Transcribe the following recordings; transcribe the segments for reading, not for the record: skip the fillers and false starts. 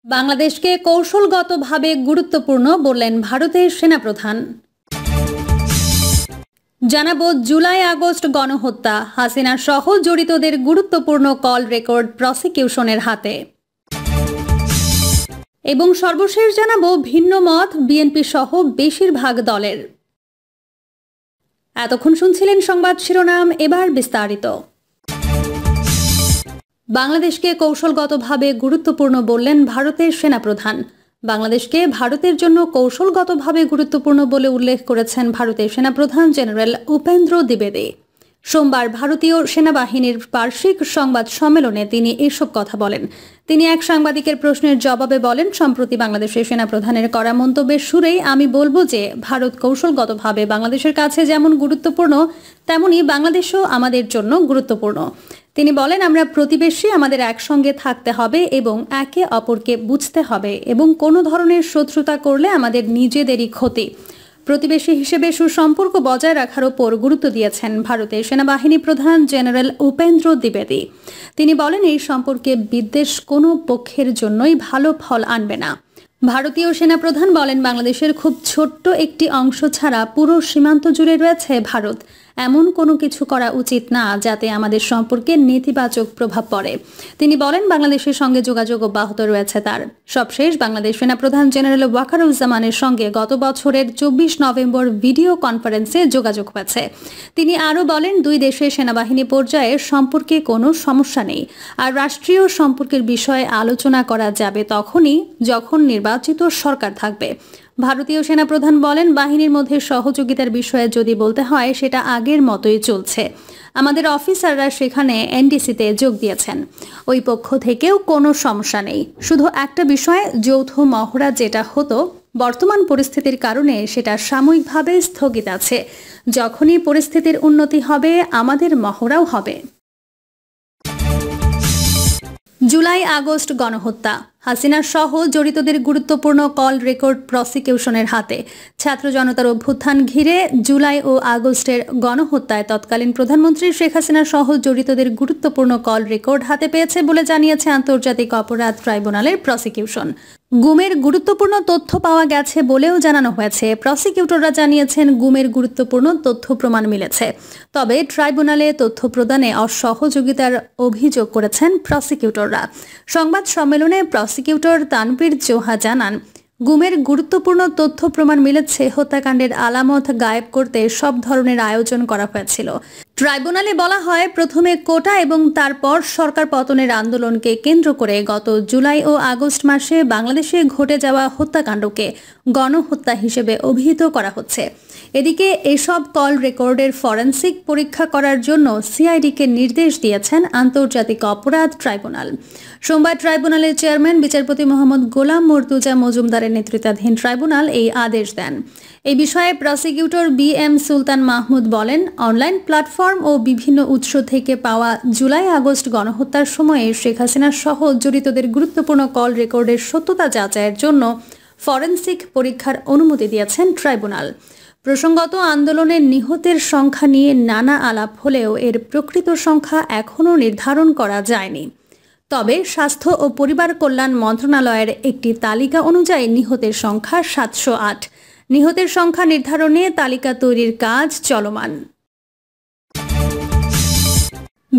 বাংলাদেশকে কৌশলগতভাবে গুরুত্বপূর্ণ বললেন ভারতের সেনাপ্রধান। জানাবো জুলাই আগস্ট গণহত্যা, হাসিনা সহ জড়িতদের গুরুত্বপূর্ণ কল রেকর্ড প্রসিকিউশনের হাতে। এবং সর্বশেষ জানাবো ভিন্ন মত বিএনপি সহ বেশিরভাগ দলের। এতক্ষণ শুনছিলেন সংবাদ শিরোনাম, এবার বিস্তারিত। বাংলাদেশকে কৌশলগতভাবে গুরুত্বপূর্ণ বললেন ভারতের সেনাপ্রধান। বাংলাদেশকে ভারতের জন্য কৌশলগতভাবে গুরুত্বপূর্ণ বলে উল্লেখ করেছেন ভারতের সেনাপ্রধান জেনারেল উপেন্দ্র দ্বিবেদী। সোমবার ভারতীয় সেনাবাহিনীর বার্ষিক সংবাদ সম্মেলনে তিনি এসব কথা বলেন। তিনি এক সাংবাদিকের প্রশ্নের জবাবে বলেন, সম্প্রতি বাংলাদেশের সেনাপ্রধানের করা মন্তব্যের সুরেই আমি বলবো যে ভারত কৌশলগতভাবে বাংলাদেশের কাছে যেমন গুরুত্বপূর্ণ তেমনি বাংলাদেশও আমাদের জন্য গুরুত্বপূর্ণ। তিনি বলেন, আমরা প্রতিবেশী, আমাদের একসঙ্গে থাকতে হবে এবং একে অপরকে বুঝতে হবে এবং কোনো ধরনের শত্রুতা করলে আমাদের নিজেদেরই ক্ষতি। প্রতিবেশী হিসেবে সুসম্পর্ক বজায় রাখার ওপর গুরুত্ব দিয়েছেন ভারতের সেনাবাহিনী প্রধান জেনারেল উপেন্দ্র দ্বিবেদী। তিনি বলেন, এই সম্পর্কে বিদ্বেষ কোনো পক্ষের জন্যই ভালো ফল আনবে না। ভারতীয় সেনাপ্রধান বলেন, বাংলাদেশের খুব ছোট্ট একটি অংশ ছাড়া পুরো সীমান্ত জুড়ে রয়েছে ভারত। এমন কোনো কিছু করা উচিত না যাতে আমাদের সম্পর্কে নেতিবাচক প্রভাব পড়ে। তিনি বলেন, বাংলাদেশের সঙ্গে যোগাযোগ অব্যাহত রয়েছে তার। সবশেষ বাংলাদেশ সেনাপ্রধান জেনারেল ওয়াকারুজ্জামানের সঙ্গে গত বছরের 24 নভেম্বর ভিডিও কনফারেন্সে যোগাযোগ হয়েছে। তিনি আরও বলেন, দুই দেশের সেনাবাহিনী পর্যায়ে সম্পর্কে কোনো সমস্যা নেই, আর রাষ্ট্রীয় সম্পর্কের বিষয়ে আলোচনা করা যাবে তখনই যখন নির্বাচিত সরকার থাকবে। ভারতীয় সেনাপ্রধান বলেন, বাহিনীর মধ্যে সহযোগিতার বিষয়ে যদি বলতে হয় সেটা আগের মতোই চলছে। আমাদের অফিসাররা সেখানে এনডিসিতে যোগ দিয়েছেন। ওই পক্ষ থেকেও কোনো সমস্যা নেই। শুধু একটা বিষয়, যৌথ মহড়া যেটা হতো বর্তমান পরিস্থিতির কারণে সেটা সাময়িকভাবে স্থগিত আছে। যখনই পরিস্থিতির উন্নতি হবে আমাদের মহড়াও হবে। জুলাই আগস্ট গণহত্যা, হাসিনা সহ জড়িতদের গুরুত্বপূর্ণ কল রেকর্ড প্রসিকিউশনের হাতে। ছাত্র জনতার অভ্যুত্থান ঘিরে জুলাই ও আগস্টের গণহত্যায় তৎকালীন প্রধানমন্ত্রী শেখ হাসিনা সহ জড়িতদের গুরুত্বপূর্ণ কল রেকর্ড হাতে পেয়েছে বলে জানিয়েছে আন্তর্জাতিক অপরাধ ট্রাইব্যুনালের প্রসিকিউশন। গুমের গুরুত্বপূর্ণ তথ্য পাওয়া গেছে বলেও জানানো হয়েছে। প্রসিকিউটররা জানিয়েছেন, গুমের গুরুত্বপূর্ণ তথ্য প্রমাণ মিলেছে, তবে ট্রাইব্যুনালে তথ্য প্রদানে অসহযোগিতার অভিযোগ করেছেন প্রসিকিউটররা। সংবাদ সম্মেলনে প্রসিকিউটর তানভীর জোহা জানান, গুমের গুরুত্বপূর্ণ তথ্য প্রমাণ মিলেছে, হত্যাকাণ্ডের আলামত গায়েব করতে সব ধরনের আয়োজন করা হয়েছিল। ট্রাইব্যুনালে বলা হয়, প্রথমে কোটা এবং তারপর সরকার পতনের আন্দোলনকে কেন্দ্র করে গত জুলাই ও আগস্ট মাসে বাংলাদেশে ঘটে যাওয়া হত্যাকাণ্ডকে গণহত্যা হিসেবে অভিহিত করা হচ্ছে। এদিকে এসব কল রেকর্ডের ফরেনসিক পরীক্ষা করার জন্য সিআইডিকে নির্দেশ দিয়েছেন আন্তর্জাতিক অপরাধ ট্রাইব্যুনাল। সোমবার ট্রাইব্যুনালের চেয়ারম্যান বিচারপতি মোহাম্মদ গোলাম মর্তুজা মজুমদারের নেতৃত্বাধীন ট্রাইব্যুনাল এই আদেশ দেন। এই বিষয়ে প্রসিকিউটর BM সুলতান মাহমুদ বলেন, অনলাইন প্ল্যাটফর্ম ও বিভিন্ন উৎস থেকে পাওয়া জুলাই আগস্ট গণহত্যার সময়ে শেখ হাসিনা সহ জড়িতদের গুরুত্বপূর্ণ কল রেকর্ডের সত্যতা যাচাইয়ের জন্য ফরেনসিক পরীক্ষার অনুমতি দিয়েছেন ট্রাইব্যুনাল। প্রসঙ্গত, আন্দোলনের নিহতের সংখ্যা নিয়ে নানা আলাপ হলেও এর প্রকৃত সংখ্যা এখনও নির্ধারণ করা যায়নি। তবে স্বাস্থ্য ও পরিবার কল্যাণ মন্ত্রণালয়ের একটি তালিকা অনুযায়ী নিহতের সংখ্যা 708। নিহতের সংখ্যা নির্ধারণে তালিকা তৈরির কাজ চলমান।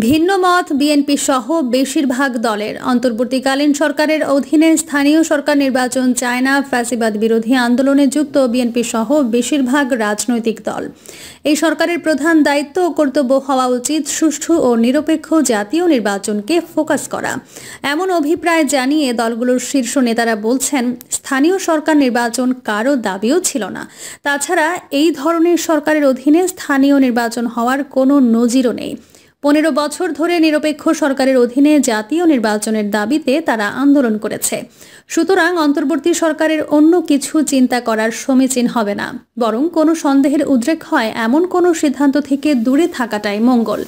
ভিন্ন মত বিএনপি সহ বেশিরভাগ দলের। অন্তর্বর্তীকালীন সরকারের অধীনে স্থানীয় সরকার নির্বাচন চায় না ফ্যাসিবাদ বিরোধী আন্দোলনে যুক্ত বিএনপি সহ বেশিরভাগ রাজনৈতিক দল। এই সরকারের প্রধান দায়িত্ব ও কর্তব্য হওয়া উচিত সুষ্ঠু ও নিরপেক্ষ জাতীয় নির্বাচনকে ফোকাস করা। এমন অভিপ্রায় জানিয়ে দলগুলোর শীর্ষ নেতারা বলছেন, স্থানীয় সরকার নির্বাচন কারো দাবিও ছিল না। তাছাড়া এই ধরনের সরকারের অধীনে স্থানীয় নির্বাচন হওয়ার কোনো নজিরও নেই। 15 বছর ধরে নিরপেক্ষ সরকারের অধীনে জাতীয় নির্বাচনের দাবিতে তারা আন্দোলন করেছে। সুতরাং অন্তর্বর্তী সরকারের অন্য কিছু চিন্তা করার সমীচীন হবে না, বরং কোনো সন্দেহের উদ্রেক হয় এমন কোনো সিদ্ধান্ত থেকে দূরে থাকাটাই মঙ্গল।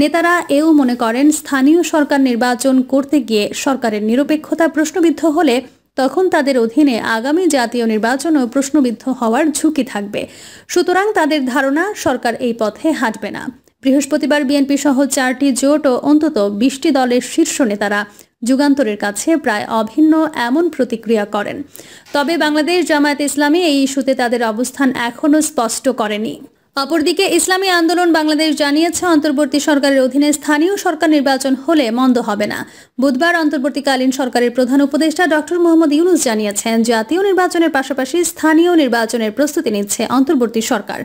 নেতারা এও মনে করেন, স্থানীয় সরকার নির্বাচন করতে গিয়ে সরকারের নিরপেক্ষতা প্রশ্নবিদ্ধ হলে তখন তাদের অধীনে আগামী জাতীয় নির্বাচনও প্রশ্নবিদ্ধ হওয়ার ঝুঁকি থাকবে। সুতরাং তাদের ধারণা, সরকার এই পথে হাঁটবে না। বৃহস্পতিবার বিএনপি সহ 4টি জোট ও অন্তত 20টি দলের শীর্ষ নেতারা যুগান্তরের কাছে প্রায় অভিন্ন এমন প্রতিক্রিয়া করেন। তবে বাংলাদেশ জামায়াতে ইসলামী এই ইস্যুতে তাদের অবস্থান এখনও স্পষ্ট করেনি। অপরদিকে ইসলামী আন্দোলন বাংলাদেশ জানিয়েছে, অন্তর্বর্তী সরকারের অধীনে স্থানীয় সরকার নির্বাচন হলে মন্দ হবে না। বুধবার অন্তর্বর্তীকালীন সরকারের প্রধান উপদেষ্টা ডক্টর মোহাম্মদ ইউনূস জানিয়েছেন, জাতীয় নির্বাচনের পাশাপাশি স্থানীয় নির্বাচনের প্রস্তুতি নিচ্ছে অন্তর্বর্তী সরকার।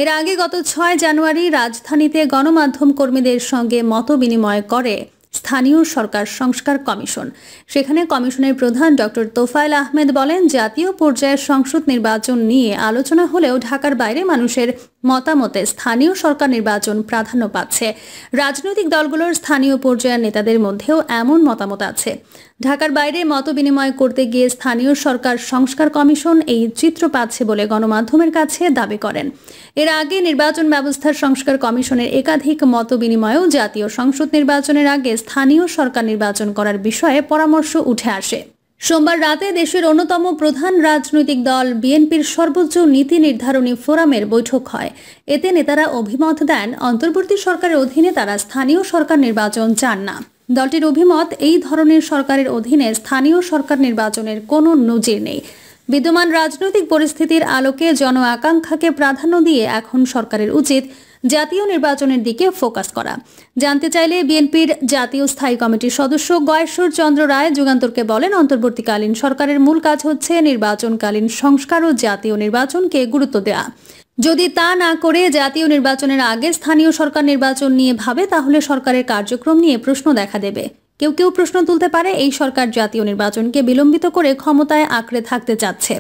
এর আগে গত 6 জানুয়ারি রাজধানীতে গণমাধ্যম কর্মীদের সঙ্গে মতবিনিময় করে স্থানীয় সরকার সংস্কার কমিশন। সেখানে কমিশনের প্রধান ডক্টর তোফায়েল আহমেদ বলেন, জাতীয় পর্যায়ের সংসদ নির্বাচন নিয়ে আলোচনা হলেও ঢাকার বাইরে মানুষের মতামতে স্থানীয় সরকার নির্বাচন প্রাধান্য পাচ্ছে। রাজনৈতিক দলগুলোর স্থানীয় পর্যায়ের নেতাদের মধ্যেও এমন মতামত আছে। ঢাকার বাইরে মত বিনিময় করতে গিয়ে স্থানীয় সরকার সংস্কার কমিশন এই চিত্র পাচ্ছে বলে গণমাধ্যমের কাছে দাবি করেন। এর আগে নির্বাচন ব্যবস্থার সংস্কার কমিশনের একাধিক মত বিনিময়েও জাতীয় সংসদ নির্বাচনের আগে স্থানীয় সরকার নির্বাচন করার বিষয়ে পরামর্শ উঠে আসে। সোমবার রাতে দেশের অন্যতম প্রধান রাজনৈতিক দল বিএনপির সর্বোচ্চ নীতি নির্ধারণী ফোরামের বৈঠক হয়। এতে নেতারা অভিমত দেন, অন্তর্বর্তী সরকারের অধীনে তারা স্থানীয় সরকার নির্বাচন চান না। দলটির অভিমত, এই ধরনের সরকারের অধীনে স্থানীয় সরকার নির্বাচনের কোনো নজির নেই। বিদ্যমান রাজনৈতিক পরিস্থিতির আলোকে জন আকাঙ্ক্ষাকে প্রাধান্য দিয়ে এখন সরকারের উচিত জাতীয় নির্বাচনের দিকে ফোকাস করা। জানতে চাইলে বিএনপির জাতীয় স্থায়ী কমিটির সদস্য গয়েশ্বর চন্দ্র রায় যুগান্তরকে বলেন, অন্তর্বর্তীকালীন সরকারের মূল কাজ হচ্ছে নির্বাচনকালীন সংস্কার ও জাতীয় নির্বাচনকে গুরুত্ব দেওয়া। যদি তা না করে জাতীয় নির্বাচনের আগে স্থানীয় সরকার নির্বাচন নিয়ে ভাবে, তাহলে সরকারের কার্যক্রম নিয়ে প্রশ্ন দেখা দেবে। কেউ কেউ প্রশ্ন তুলতে পারে, এই সরকার জাতীয় নির্বাচনকে বিলম্বিত করে ক্ষমতায় আঁকড়ে থাকতে চাচ্ছে।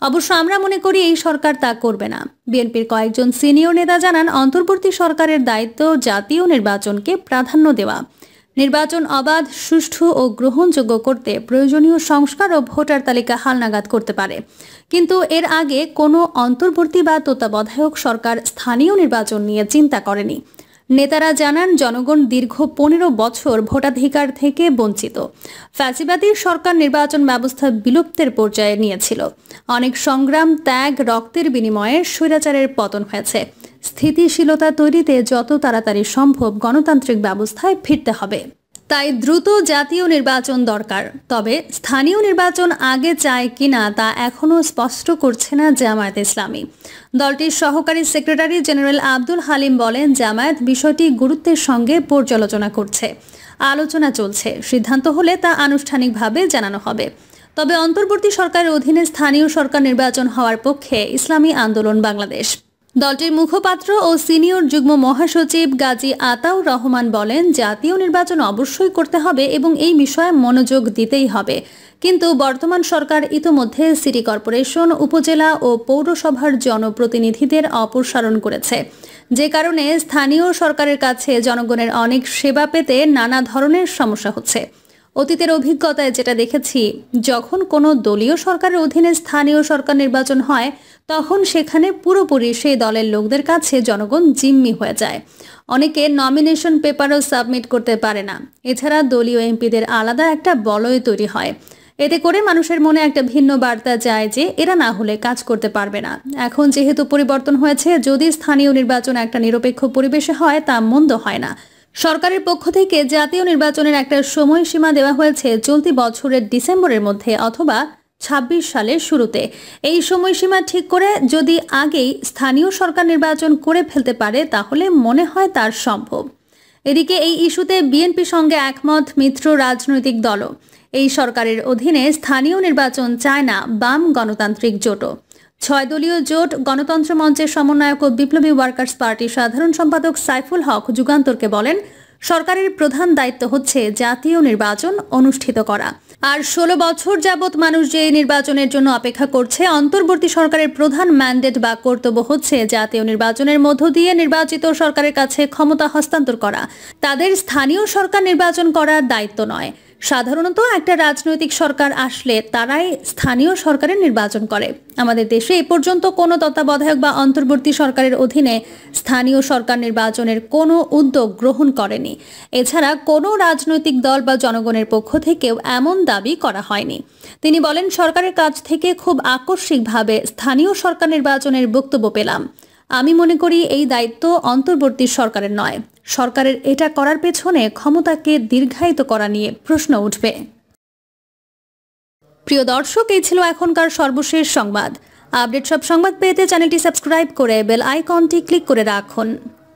অবশ্য আমরা মনে করি এই সরকার তা করবে না। বিএনপির কয়েকজন সিনিয়র নেতা জানান, অন্তর্বর্তী সরকারের দায়িত্ব জাতীয় নির্বাচনকে প্রাধান্য দেওয়া। নির্বাচন অবাধ, সুষ্ঠু ও গ্রহণযোগ্য করতে প্রয়োজনীয় সংস্কার ও ভোটার তালিকা হালনাগাদ করতে পারে। কিন্তু এর আগে কোনো অন্তর্বর্তী বা তত্ত্বাবধায়ক সরকার স্থানীয় নির্বাচন নিয়ে চিন্তা করেনি। নেতারা জানান, জনগণ দীর্ঘ 15 বছর ভোটাধিকার থেকে বঞ্চিত। ফ্যাসিবাদী সরকার নির্বাচন ব্যবস্থা বিলুপ্তের পর্যায়ে নিয়েছিল। অনেক সংগ্রাম, ত্যাগ, রক্তের বিনিময়ে স্বৈরাচারের পতন হয়েছে। স্থিতিশীলতা তৈরিতে যত তাড়াতাড়ি সম্ভব গণতান্ত্রিক ব্যবস্থায় ফিরতে হবে। তাই দ্রুত জাতীয় নির্বাচন দরকার। তবে স্থানীয় নির্বাচন আগে চায় কিনা তা এখনও স্পষ্ট করছে না জামায়াত ইসলামী। দলটির সহকারী সেক্রেটারি জেনারেল আব্দুল হালিম বলেন, জামায়াত বিষয়টি গুরুত্বের সঙ্গে পর্যালোচনা করছে। আলোচনা চলছে, সিদ্ধান্ত হলে তা আনুষ্ঠানিকভাবে জানানো হবে। তবে অন্তর্বর্তী সরকারের অধীনে স্থানীয় সরকার নির্বাচন হওয়ার পক্ষে ইসলামী আন্দোলন বাংলাদেশ। দলটির মুখপাত্র ও সিনিয়র যুগ্ম মহাসচিব গাজী আতাউর রহমান বলেন, জাতীয় নির্বাচন অবশ্যই করতে হবে এবং এই বিষয়ে মনোযোগ দিতেই হবে। কিন্তু বর্তমান সরকার ইতোমধ্যে সিটি কর্পোরেশন, উপজেলা ও পৌরসভার জনপ্রতিনিধিদের অপসারণ করেছে, যে কারণে স্থানীয় সরকারের কাছে জনগণের অনেক সেবা পেতে নানা ধরনের সমস্যা হচ্ছে। অতীতের অভিজ্ঞতায় যেটা দেখেছি, যখন কোনো দলীয় সরকারের অধীনে স্থানীয় সরকার নির্বাচন হয়, তখন সেখানে পুরোপুরি সেই দলের লোকদের কাছে জনগণ জিম্মি হয়ে যায়। অনেকে নমিনেশন পেপারও সাবমিট করতে পারে না। এছাড়া দলীয় এমপিদের আলাদা একটা বলয় তৈরি হয়। এতে করে মানুষের মনে একটা ভিন্ন বার্তা যায় যে এরা না হলে কাজ করতে পারবে না। এখন যেহেতু পরিবর্তন হয়েছে, যদি স্থানীয় নির্বাচন একটা নিরপেক্ষ পরিবেশে হয়, তা মন্দ হয় না। সরকারের পক্ষ থেকে জাতীয় নির্বাচনের একটা সময়সীমা দেওয়া হয়েছে, চলতি বছরের ডিসেম্বরের মধ্যে অথবা 26 সালের শুরুতে। এই সময়সীমা ঠিক করে যদি আগেই স্থানীয় সরকার নির্বাচন করে ফেলতে পারে, তাহলে মনে হয় তার সম্ভব। এদিকে এই ইস্যুতে বিএনপি সঙ্গে একমত মিত্র রাজনৈতিক দলও। এই সরকারের অধীনে স্থানীয় নির্বাচন চায় না বাম গণতান্ত্রিক জোটও। 6 দলীয় জোট গণতন্ত্র মঞ্চের সমন্বয়ক ও বিপ্লবী ওয়ার্কার্স পার্টির সাধারণ সম্পাদক সাইফুল হক যুগান্তরকে বলেন, সরকারের প্রধান দায়িত্ব হচ্ছে জাতীয় নির্বাচন অনুষ্ঠিত করা। আর 16 বছর যাবৎ মানুষ যে নির্বাচনের জন্য অপেক্ষা করছে, অন্তর্বর্তী সরকারের প্রধান ম্যান্ডেট বা কর্তব্য হচ্ছে জাতীয় নির্বাচনের মধ্য দিয়ে নির্বাচিত সরকারের কাছে ক্ষমতা হস্তান্তর করা। তাদের স্থানীয় সরকার নির্বাচন করার দায়িত্ব নয়। সাধারণত একটা রাজনৈতিক সরকার আসলে তারাই স্থানীয় সরকারের নির্বাচন করে। আমাদের দেশে এ পর্যন্ত কোনো তত্ত্বাবধায়ক বা অন্তর্বর্তী সরকারের অধীনে স্থানীয় সরকার নির্বাচনের কোনো উদ্যোগ গ্রহণ করেনি। এছাড়া কোনো রাজনৈতিক দল বা জনগণের পক্ষ থেকেও এমন দাবি করা হয়নি। তিনি বলেন, সরকারের কাছ থেকে খুব আকস্মিকভাবে স্থানীয় সরকার নির্বাচনের বক্তব্য পেলাম। আমি মনে করি এই দায়িত্ব অন্তর্বর্তী সরকারের নয়। সরকারের এটা করার পেছনে ক্ষমতাকে দীর্ঘায়িত করা নিয়ে প্রশ্ন উঠবে। প্রিয় দর্শক, এই ছিল এখনকার সর্বশেষ সংবাদ। আপডেট সব সংবাদ পেতে চ্যানেলটি সাবস্ক্রাইব করে বেল আইকনটি ক্লিক করে রাখুন।